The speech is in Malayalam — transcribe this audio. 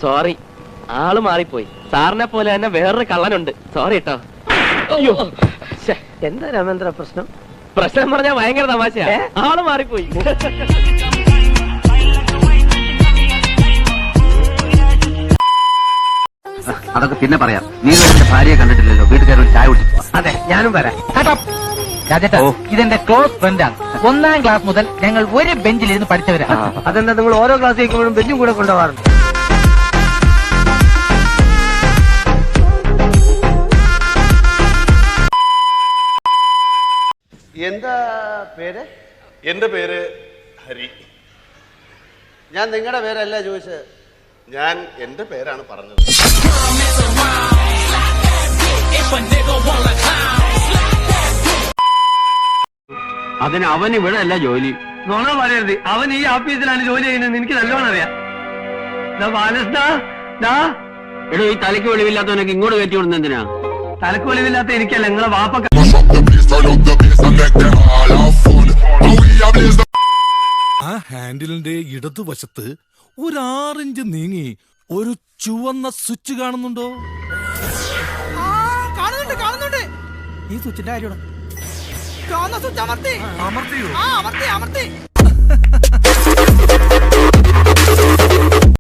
സോറി, ആള് മാറിപ്പോയി. സാറിനെ പോലെ തന്നെ വേറൊരു കള്ളനുണ്ട്. സോറി കേട്ടോ. അയ്യോ, എന്താ രാമേന്ദ്ര പ്രശ്നം? പ്രശ്നം പറഞ്ഞാ ഭയങ്കര തമാശയാ. ആള് മാറിപ്പോയി. അതൊക്കെ പിന്നെ പറയാം. നീ എന്റെ ഭാര്യയെ കണ്ടിട്ടില്ലല്ലോ, വീട്ടുകാർ ഒരു ചായ കുടിച്ചു. അതെ, ഞാനും വരാം. രാജേട്ടാ, ഇതെന്റെ ക്ലോസ് ഫ്രണ്ടാണ്. 1ാം ക്ലാസ് മുതൽ ഞങ്ങൾ ഒരു ബെഞ്ചിലിരുന്ന് പഠിച്ചവരാ. അതെന്താ, നിങ്ങൾ ഓരോ ക്ലാസ് കേൾക്കുമ്പോഴും ബെഞ്ചും കൂടെ കൊണ്ടുപോകാറുണ്ട്? എന്താ പേര്? എന്റെ പേര് ഹരി. ഞാൻ നിങ്ങളുടെ പേരല്ല ചോദിച്ചത്. ഞാൻ എന്റെ പേരാണ് പറഞ്ഞത്. അതിന് അവൻ ഇവിടെ അല്ല ജോലി. നോണ പറയരുത്. അവൻ ഈ ഓഫീസിലാണ് ജോലി ചെയ്യുന്നത്. എനിക്ക് നല്ലോണം അറിയാം. എടോ, ഈ തലയ്ക്ക് വെളിവില്ലാത്തവനൊക്കെ ഇങ്ങോട്ട് കയറ്റി വിടുന്ന എന്തിനാ? തലക്ക് വെളിവില്ലാത്ത എനിക്കല്ല, നിങ്ങളെ വാപ്പ. ആ ഹാൻഡിലിന്റെ ഇടതുവശത്ത് ഒരു 6 ഇഞ്ച് നീങ്ങി ഒരു ചുവന്ന സ്വിച്ച് കാണുന്നുണ്ടോ? കാണുന്നുണ്ട്. ഈ സ്വിച്ചിന്റെ കാര്യമാണ്. അമർത്തിയോ?